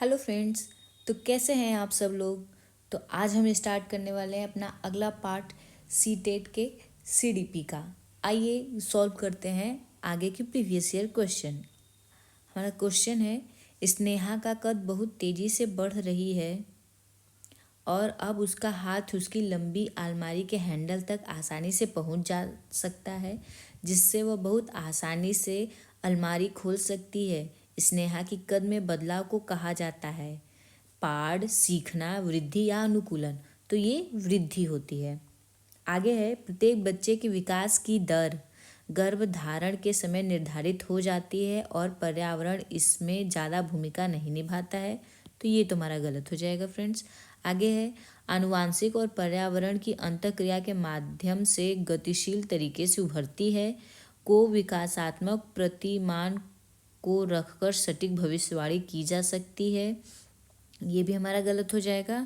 Hello friends. तो कैसे हैं आप सब लोग। तो आज हम स्टार्ट करने वाले हैं अपना अगला पार्ट सी टेट के सीडीपी का। आइए सॉल्व करते हैं आगे की प्रीवियस ईयर क्वेश्चन। हमारा क्वेश्चन है, स्नेहा का कद बहुत तेज़ी से बढ़ रही है और अब उसका हाथ उसकी लंबी अलमारी के हैंडल तक आसानी से पहुंच जा सकता है, जिससे वह बहुत आसानी से अलमारी खोल सकती है। स्नेहा की कद में बदलाव को कहा जाता है पाठ, सीखना, वृद्धि या अनुकूलन। तो ये वृद्धि होती है। आगे है, प्रत्येक बच्चे के विकास की दर गर्भधारण के समय निर्धारित हो जाती है और पर्यावरण इसमें ज़्यादा भूमिका नहीं निभाता है। तो ये तुम्हारा गलत हो जाएगा फ्रेंड्स। आगे है, आनुवांशिक और पर्यावरण की अंतःक्रिया के माध्यम से गतिशील तरीके से उभरती है को विकासात्मक प्रतिमान को रखकर सटीक भविष्यवाणी की जा सकती है। ये भी हमारा गलत हो जाएगा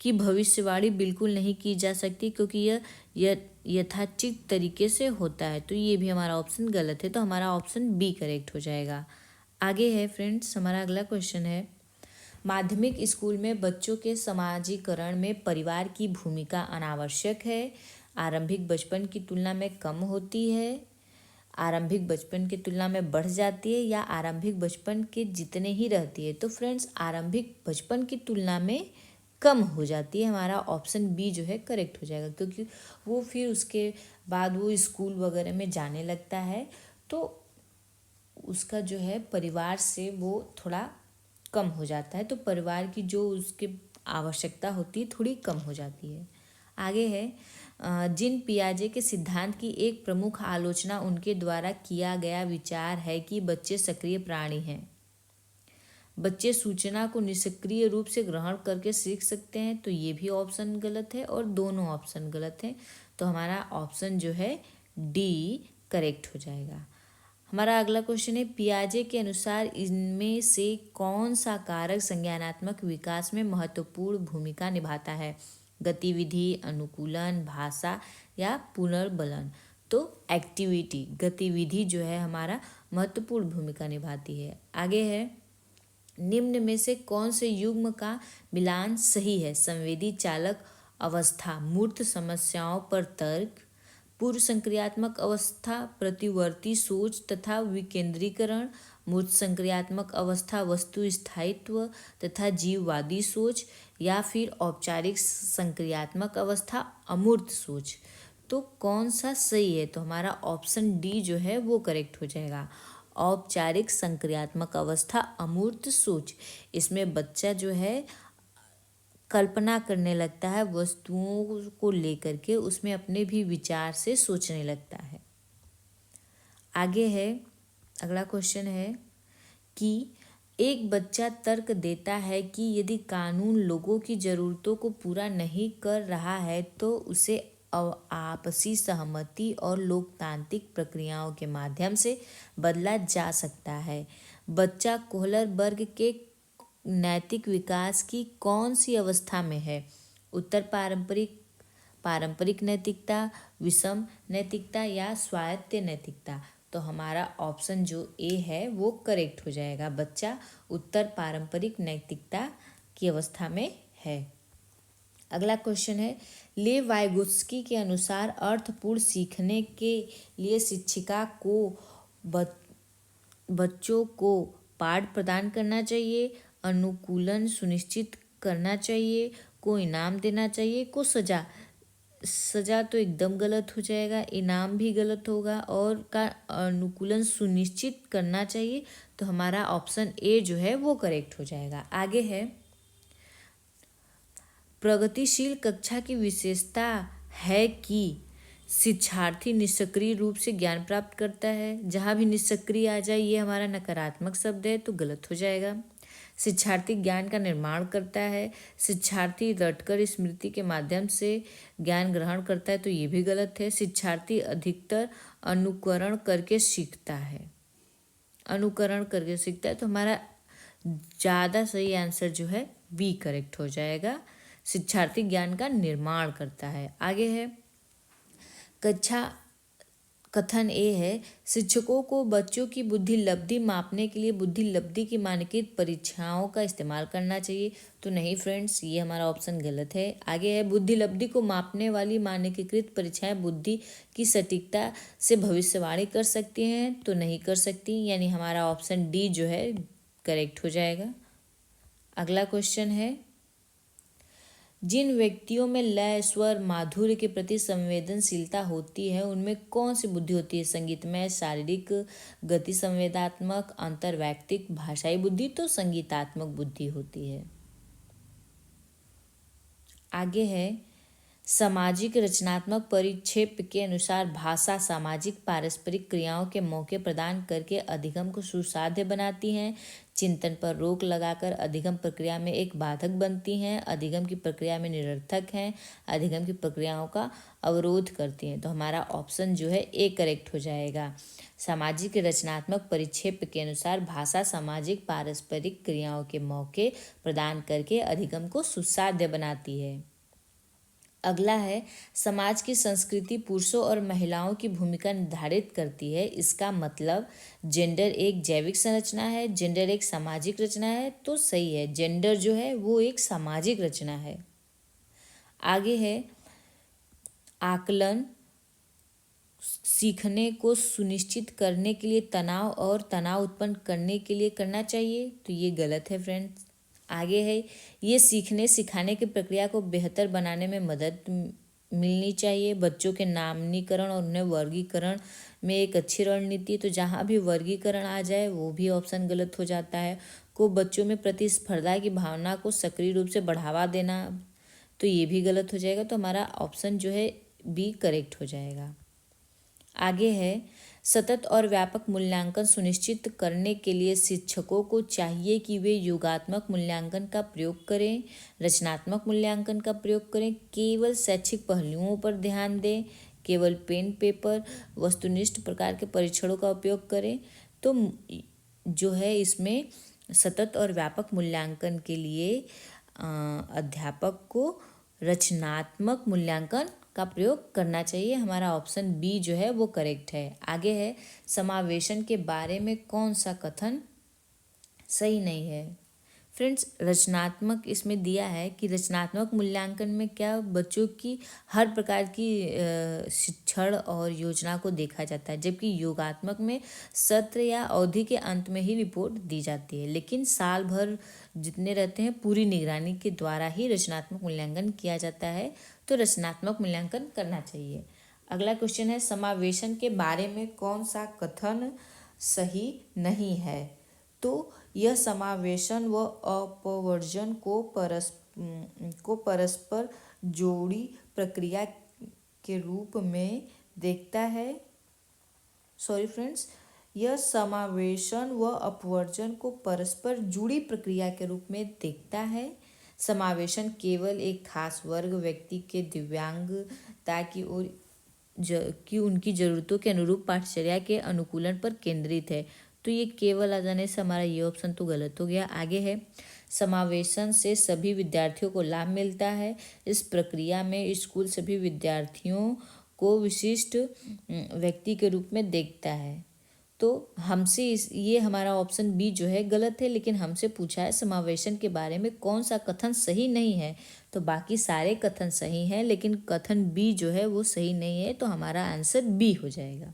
कि भविष्यवाणी बिल्कुल नहीं की जा सकती क्योंकि यह यथाचित तरीके से होता है। तो ये भी हमारा ऑप्शन गलत है, तो हमारा ऑप्शन बी करेक्ट हो जाएगा। आगे है फ्रेंड्स, हमारा अगला क्वेश्चन है, माध्यमिक स्कूल में बच्चों के समाजीकरण में परिवार की भूमिका अनावश्यक है, आरंभिक बचपन की तुलना में कम होती है, आरंभिक बचपन की तुलना में बढ़ जाती है या आरंभिक बचपन के जितने ही रहती है। तो फ्रेंड्स आरंभिक बचपन की तुलना में कम हो जाती है। हमारा ऑप्शन बी जो है करेक्ट हो जाएगा क्योंकि वो फिर उसके बाद वो स्कूल वगैरह में जाने लगता है तो उसका जो है परिवार से वो थोड़ा कम हो जाता है। तो परिवार की जो उसके आवश्यकता होती है थोड़ी कम हो जाती है। आगे है, जिन पियाजे के सिद्धांत की एक प्रमुख आलोचना उनके द्वारा किया गया विचार है कि बच्चे सक्रिय प्राणी हैं। बच्चे सूचना को निष्क्रिय रूप से ग्रहण करके सीख सकते हैं। तो ये भी ऑप्शन गलत है और दोनों ऑप्शन गलत हैं। तो हमारा ऑप्शन जो है डी करेक्ट हो जाएगा। हमारा अगला क्वेश्चन है, पियाजे के अनुसार इनमें से कौन सा कारक संज्ञानात्मक विकास में महत्वपूर्ण भूमिका निभाता है, गतिविधि, अनुकूलन, भाषा या पुनर्बलन। तो एक्टिविटी, गतिविधि जो है हमारा महत्वपूर्ण भूमिका निभाती है। आगे है, निम्न में से कौन से युग्म का मिलान सही है, संवेदी चालक अवस्था, मूर्त समस्याओं पर तर्क, पूर्व संक्रियात्मक अवस्था, प्रतिवर्ती सोच तथा विकेंद्रीकरण, मूर्त संक्रियात्मक अवस्था, वस्तु स्थायित्व तथा जीववादी सोच, या फिर औपचारिक संक्रियात्मक अवस्था, अमूर्त सोच। तो कौन सा सही है, तो हमारा ऑप्शन डी जो है वो करेक्ट हो जाएगा। औपचारिक संक्रियात्मक अवस्था, अमूर्त सोच। इसमें बच्चा जो है कल्पना करने लगता है वस्तुओं को लेकर के, उसमें अपने भी विचार से सोचने लगता है। आगे है, अगला क्वेश्चन है कि एक बच्चा तर्क देता है कि यदि कानून लोगों की ज़रूरतों को पूरा नहीं कर रहा है तो उसे आपसी सहमति और लोकतांत्रिक प्रक्रियाओं के माध्यम से बदला जा सकता है। बच्चा कोहलर वर्ग के नैतिक विकास की कौन सी अवस्था में है, उत्तर पारंपरिक, पारंपरिक नैतिकता, विषम नैतिकता या स्वायत्त नैतिकता। तो हमारा ऑप्शन जो ए है वो करेक्ट हो जाएगा। बच्चा उत्तर पारंपरिक नैतिकता की अवस्था में है। अगला क्वेश्चन है, ले वाइगोत्स्की के अनुसार अर्थपूर्ण सीखने के लिए शिक्षिका को बच्चों को पाठ प्रदान करना चाहिए, अनुकूलन सुनिश्चित करना चाहिए, को इनाम देना चाहिए, को सजा। सजा तो एकदम गलत हो जाएगा, इनाम भी गलत होगा और का अनुकूलन सुनिश्चित करना चाहिए। तो हमारा ऑप्शन ए जो है वो करेक्ट हो जाएगा। आगे है, प्रगतिशील कक्षा की विशेषता है कि शिक्षार्थी निष्क्रिय रूप से ज्ञान प्राप्त करता है। जहाँ भी निष्क्रिय आ जाए ये हमारा नकारात्मक शब्द है तो गलत हो जाएगा। शिक्षार्थी ज्ञान का निर्माण करता है, शिक्षार्थी रटकर स्मृति के माध्यम से ज्ञान ग्रहण करता है तो ये भी गलत है। शिक्षार्थी अधिकतर अनुकरण करके सीखता है, अनुकरण करके सीखता है। तो हमारा ज़्यादा सही आंसर जो है बी करेक्ट हो जाएगा। शिक्षार्थी ज्ञान का निर्माण करता है। आगे है, कक्षा कथन ए है, शिक्षकों को बच्चों की बुद्धि लब्धि मापने के लिए बुद्धि लब्धि की मानकीकृत परीक्षाओं का इस्तेमाल करना चाहिए। तो नहीं फ्रेंड्स, ये हमारा ऑप्शन गलत है। आगे है, बुद्धि लब्धि को मापने वाली मानकीकृत परीक्षाएं बुद्धि की सटीकता से भविष्यवाणी कर सकती हैं। तो नहीं कर सकती, यानी हमारा ऑप्शन डी जो है करेक्ट हो जाएगा। अगला क्वेश्चन है, जिन व्यक्तियों में लय, स्वर, माधुर्य के प्रति संवेदनशीलता होती है उनमें कौन सी बुद्धि होती है? संगीतमय, शारीरिक, गति संवेदात्मक, अंतर्वैयक्तिक, भाषाई बुद्धि। तो संगीतात्मक बुद्धि होती है। आगे है, सामाजिक रचनात्मक परिक्षेप के अनुसार भाषा सामाजिक पारस्परिक क्रियाओं के मौके प्रदान करके अधिगम को सुसाध्य बनाती हैं। चिंतन पर रोक लगाकर अधिगम प्रक्रिया में एक बाधक बनती हैं। अधिगम की प्रक्रिया में निरर्थक हैं। अधिगम की प्रक्रियाओं का अवरोध करती हैं। तो हमारा ऑप्शन जो है ए करेक्ट हो जाएगा। सामाजिक रचनात्मक परिक्षेप के अनुसार भाषा सामाजिक पारस्परिक क्रियाओं के मौके प्रदान करके अधिगम को सुसाध्य बनाती है। अगला है, समाज की संस्कृति पुरुषों और महिलाओं की भूमिका निर्धारित करती है। इसका मतलब जेंडर एक जैविक संरचना है, जेंडर एक सामाजिक रचना है। तो सही है, जेंडर जो है वो एक सामाजिक रचना है। आगे है, आकलन सीखने को सुनिश्चित करने के लिए तनाव और तनाव उत्पन्न करने के लिए करना चाहिए। तो ये गलत है फ्रेंड्स। आगे है, ये सीखने सिखाने की प्रक्रिया को बेहतर बनाने में मदद मिलनी चाहिए। बच्चों के नामनीकरण और उन्हें वर्गीकरण में एक अच्छी रणनीति। तो जहाँ भी वर्गीकरण आ जाए वो भी ऑप्शन गलत हो जाता है। को बच्चों में प्रतिस्पर्धा की भावना को सक्रिय रूप से बढ़ावा देना, तो ये भी गलत हो जाएगा। तो हमारा ऑप्शन जो है बी करेक्ट हो जाएगा। आगे है, सतत और व्यापक मूल्यांकन सुनिश्चित करने के लिए शिक्षकों को चाहिए कि वे योगात्मक मूल्यांकन का प्रयोग करें, रचनात्मक मूल्यांकन का प्रयोग करें, केवल शैक्षिक पहलुओं पर ध्यान दें, केवल पेन पेपर वस्तुनिष्ठ प्रकार के परीक्षणों का उपयोग करें। तो जो है इसमें सतत और व्यापक मूल्यांकन के लिए अध्यापक को रचनात्मक मूल्यांकन का प्रयोग करना चाहिए। हमारा ऑप्शन बी जो है वो करेक्ट है। आगे है, समावेशन के बारे में कौन सा कथन सही नहीं है? फ्रेंड्स, रचनात्मक इसमें दिया है कि रचनात्मक मूल्यांकन में क्या बच्चों की हर प्रकार की शिक्षण और योजना को देखा जाता है, जबकि योगात्मक में सत्र या अवधि के अंत में ही रिपोर्ट दी जाती है। लेकिन साल भर जितने रहते हैं पूरी निगरानी के द्वारा ही रचनात्मक मूल्यांकन किया जाता है। तो रचनात्मक मूल्यांकन करना चाहिए। अगला क्वेश्चन है, समावेशन के बारे में कौन सा कथन सही नहीं है? तो यह समावेशन व अपवर्जन को परस्पर जोड़ी प्रक्रिया के रूप में देखता है। सॉरी फ्रेंड्स, यह समावेशन व अपवर्जन को परस्पर जुड़ी प्रक्रिया के रूप में देखता है। समावेशन केवल एक खास वर्ग व्यक्ति के दिव्यांगता की ओर कि उनकी ज़रूरतों के अनुरूप पाठचर्या के अनुकूलन पर केंद्रित है। तो ये केवल आ जाने से हमारा ये ऑप्शन तो गलत हो गया। आगे है, समावेशन से सभी विद्यार्थियों को लाभ मिलता है। इस प्रक्रिया में स्कूल सभी विद्यार्थियों को विशिष्ट व्यक्ति के रूप में देखता है। तो हमसे ये हमारा ऑप्शन बी जो है गलत है। लेकिन हमसे पूछा है समावेशन के बारे में कौन सा कथन सही नहीं है, तो बाकी सारे कथन सही हैं, लेकिन कथन बी जो है वो सही नहीं है। तो हमारा आंसर बी हो जाएगा।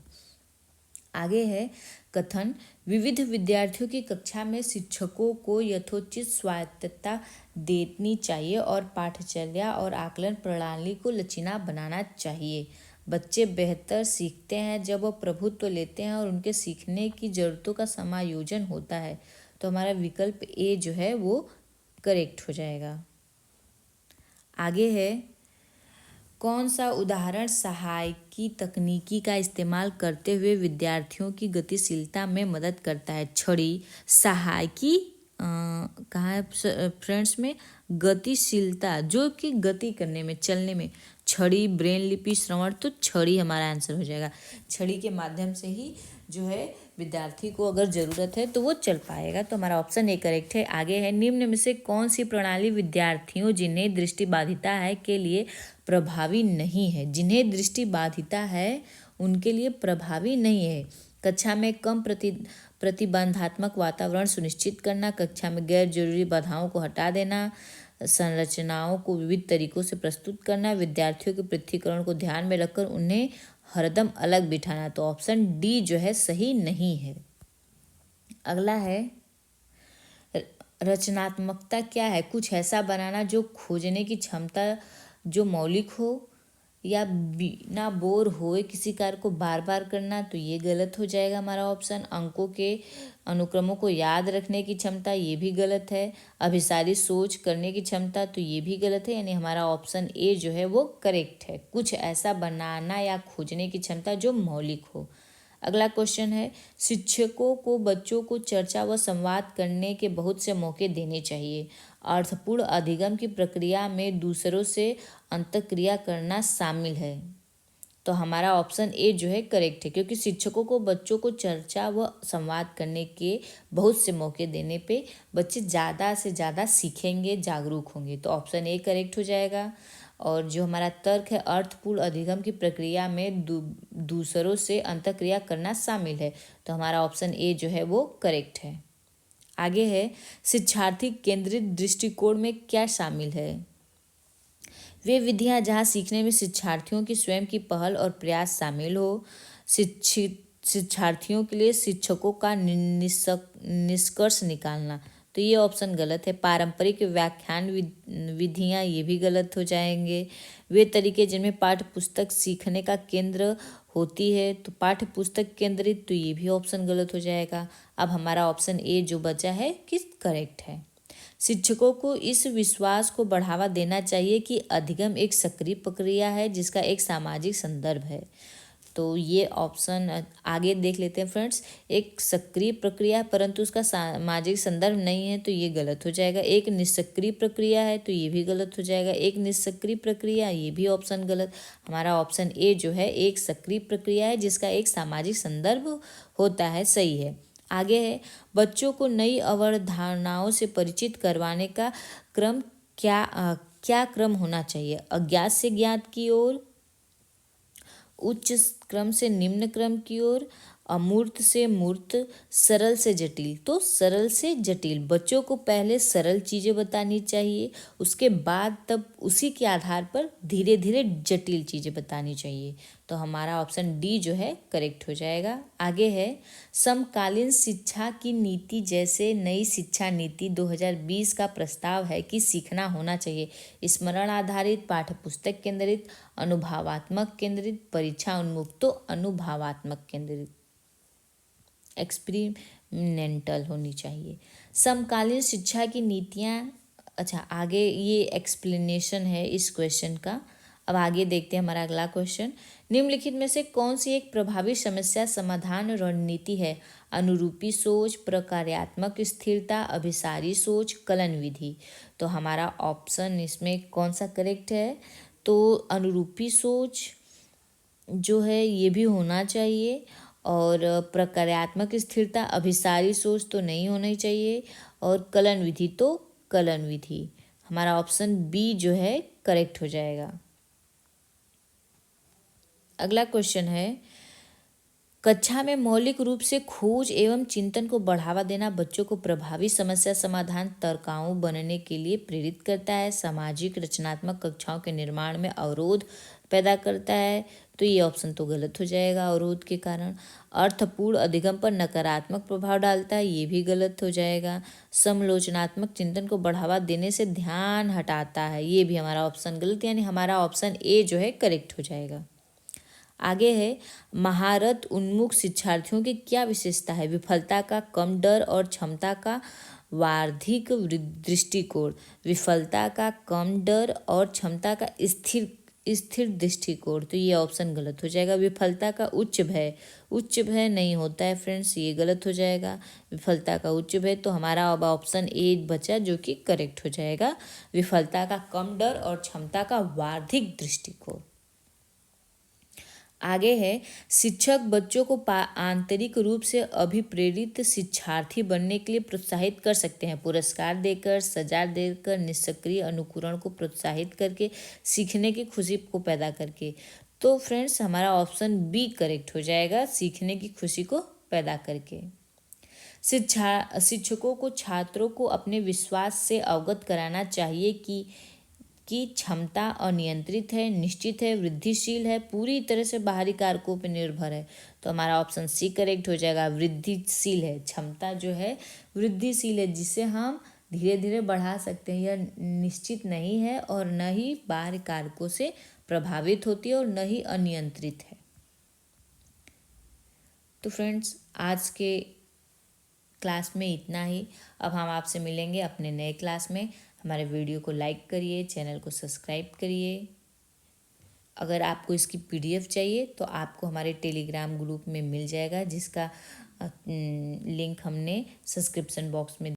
आगे है, कथन विविध विद्यार्थियों की कक्षा में शिक्षकों को यथोचित स्वायत्तता देनी चाहिए और पाठचर्या और आकलन प्रणाली को लचीला बनाना चाहिए। बच्चे बेहतर सीखते हैं जब वो प्रभुत्व लेते हैं और उनके सीखने की ज़रूरतों का समायोजन होता है। तो हमारा विकल्प ए जो है वो करेक्ट हो जाएगा। आगे है, कौन सा उदाहरण सहायकी तकनीकी का इस्तेमाल करते हुए विद्यार्थियों की गतिशीलता में मदद करता है? छड़ी, सहायकी कहाँ है फ्रेंड्स में? गतिशीलता, जो कि गति करने में, चलने में। छड़ी, ब्रेन लिपि, श्रवण। तो छड़ी हमारा आंसर हो जाएगा। छड़ी के माध्यम से ही जो है विद्यार्थी को अगर ज़रूरत है तो वो चल पाएगा। तो हमारा ऑप्शन ए करेक्ट है। आगे है, निम्न में से कौन सी प्रणाली विद्यार्थियों जिन्हें दृष्टिबाधिता है के लिए प्रभावी नहीं है? जिन्हें दृष्टिबाधिता है उनके लिए प्रभावी नहीं है। कक्षा में कम प्रतिबंधात्मक वातावरण सुनिश्चित करना, कक्षा में गैर जरूरी बाधाओं को हटा देना, संरचनाओं को विविध तरीकों से प्रस्तुत करना, विद्यार्थियों के पृथक्करण को ध्यान में रखकर उन्हें हरदम अलग बिठाना। तो ऑप्शन डी जो है सही नहीं है। अगला है रचनात्मकता क्या है? कुछ ऐसा बनाना जो खोजने की क्षमता जो मौलिक हो या बिना बोर होए किसी कार्य को बार बार करना, तो ये गलत हो जाएगा हमारा ऑप्शन। अंकों के अनुक्रमों को याद रखने की क्षमता, ये भी गलत है। अभिसारी सोच करने की क्षमता, तो ये भी गलत है। यानी हमारा ऑप्शन ए जो है वो करेक्ट है। कुछ ऐसा बनाना या खोजने की क्षमता जो मौलिक हो। अगला क्वेश्चन है, शिक्षकों को बच्चों को चर्चा व संवाद करने के बहुत से मौके देने चाहिए। अर्थपूर्ण अधिगम की प्रक्रिया में दूसरों से अंतःक्रिया करना शामिल है। तो हमारा ऑप्शन ए जो है करेक्ट है, क्योंकि शिक्षकों को बच्चों को चर्चा व संवाद करने के बहुत से मौके देने पे बच्चे ज़्यादा से ज़्यादा सीखेंगे, जागरूक होंगे। तो ऑप्शन ए करेक्ट हो जाएगा। और जो हमारा तर्क है, अर्थपूर्ण अधिगम की प्रक्रिया में दूसरों से अंतःक्रिया करना शामिल है। तो हमारा ऑप्शन ए जो है वो करेक्ट है। आगे है, शिक्षार्थी केंद्रित दृष्टिकोण में क्या शामिल है? वे विधियां जहां सीखने में शिक्षार्थियों की स्वयं की पहल और प्रयास शामिल हो। शिक्षार्थियों के लिए शिक्षकों का निष्कर्ष निकालना, तो ये ऑप्शन गलत है। पारंपरिक व्याख्यान विधियां, ये भी गलत हो जाएंगे। वे तरीके जिनमें पाठ्य पुस्तक सीखने का केंद्र होती है, तो पाठ्य पुस्तक केंद्रित, तो ये भी ऑप्शन गलत हो जाएगा। अब हमारा ऑप्शन ए जो बचा है कि करेक्ट है। शिक्षकों को इस विश्वास को बढ़ावा देना चाहिए कि अधिगम एक सक्रिय प्रक्रिया है जिसका एक सामाजिक संदर्भ है। तो ये ऑप्शन आगे देख लेते हैं फ्रेंड्स। एक सक्रिय प्रक्रिया परंतु उसका सामाजिक संदर्भ नहीं है, तो ये गलत हो जाएगा। एक निष्क्रिय प्रक्रिया है, तो ये भी गलत हो जाएगा। एक निष्क्रिय प्रक्रिया, ये भी ऑप्शन गलत। हमारा ऑप्शन ए जो है एक सक्रिय प्रक्रिया है जिसका एक सामाजिक संदर्भ होता है, सही है। आगे है, बच्चों को नई अवधारणाओं से परिचित करवाने का क्रम क्या क्रम होना चाहिए? अज्ञात से ज्ञात की ओर, उच्च क्रम से निम्न क्रम की ओर, अमूर्त से मूर्त, सरल से जटिल। तो सरल से जटिल। बच्चों को पहले सरल चीज़ें बतानी चाहिए, उसके बाद तब उसी के आधार पर धीरे धीरे जटिल चीज़ें बतानी चाहिए। तो हमारा ऑप्शन डी जो है करेक्ट हो जाएगा। आगे है, समकालीन शिक्षा की नीति जैसे नई शिक्षा नीति 2020 का प्रस्ताव है कि सीखना होना चाहिए स्मरण आधारित, पाठ्य पुस्तक केंद्रित, अनुभवात्मक केंद्रित, परीक्षा उन्मुख। तो अनुभवात्मक केंद्रित, एक्सपेरिमेंटल होनी चाहिए। समकालीन शिक्षा की नीतियाँ, अच्छा आगे ये एक्सप्लेनेशन है इस क्वेश्चन का। अब आगे देखते हैं हमारा अगला क्वेश्चन। निम्नलिखित में से कौन सी एक प्रभावी समस्या समाधान रणनीति है? अनुरूपी सोच, प्रकार्यात्मक स्थिरता, अभिसारी सोच, कलन विधि। तो हमारा ऑप्शन इसमें कौन सा करेक्ट है? तो अनुरूपी सोच जो है ये भी होना चाहिए, और प्रकार्यात्मक स्थिरता, अभिसारी सोच तो नहीं होनी चाहिए, और कलन विधि तो कलन विधि। हमारा ऑप्शन बी जो है करेक्ट हो जाएगा। अगला क्वेश्चन है, कक्षा में मौलिक रूप से खोज एवं चिंतन को बढ़ावा देना बच्चों को प्रभावी समस्या समाधान तर्काऊ बनने के लिए प्रेरित करता है। सामाजिक रचनात्मक कक्षाओं के निर्माण में अवरोध पैदा करता है, तो ये ऑप्शन तो गलत हो जाएगा। अवरोध के कारण अर्थपूर्ण अधिगम पर नकारात्मक प्रभाव डालता है, ये भी गलत हो जाएगा। समालोचनात्मक चिंतन को बढ़ावा देने से ध्यान हटाता है, ये भी हमारा ऑप्शन गलत, यानी हमारा ऑप्शन ए जो है करेक्ट हो जाएगा। आगे है, महारत उन्मुख शिक्षार्थियों की क्या विशेषता है? विफलता का कम डर और क्षमता का वार्धिक दृष्टिकोण। विफलता का कम डर और क्षमता का स्थिर दृष्टिकोण, तो ये ऑप्शन गलत हो जाएगा। विफलता का उच्च भय नहीं होता है फ्रेंड्स, ये गलत हो जाएगा। विफलता का उच्च भय, तो हमारा अब ऑप्शन ए बचा जो कि करेक्ट हो जाएगा। विफलता का कम डर और क्षमता का वार्धिक दृष्टिकोण। आगे है, शिक्षक बच्चों को आंतरिक रूप से अभिप्रेरित शिक्षार्थी बनने के लिए प्रोत्साहित कर सकते हैं। पुरस्कार देकर, सजा देकर, निष्क्रिय अनुकरण को प्रोत्साहित करके, सीखने की खुशी को पैदा करके। तो फ्रेंड्स हमारा ऑप्शन बी करेक्ट हो जाएगा, सीखने की खुशी को पैदा करके। शिक्षकों को छात्रों को अपने विश्वास से अवगत कराना चाहिए कि क्षमता अनियंत्रित है, निश्चित है, वृद्धिशील है, पूरी तरह से बाहरी कारकों पर निर्भर है। तो हमारा ऑप्शन सी करेक्ट हो जाएगा, वृद्धिशील है। क्षमता जो है वृद्धिशील है, जिसे हम धीरे धीरे बढ़ा सकते हैं। यह निश्चित नहीं है और न ही बाहरी कारकों से प्रभावित होती है और न ही अनियंत्रित है। तो फ्रेंड्स आज के क्लास में इतना ही। अब हम आपसे मिलेंगे अपने नए क्लास में। हमारे वीडियो को लाइक करिए, चैनल को सब्सक्राइब करिए। अगर आपको इसकी PDF चाहिए तो आपको हमारे टेलीग्राम ग्रुप में मिल जाएगा, जिसका लिंक हमने सब्सक्रिप्शन बॉक्स में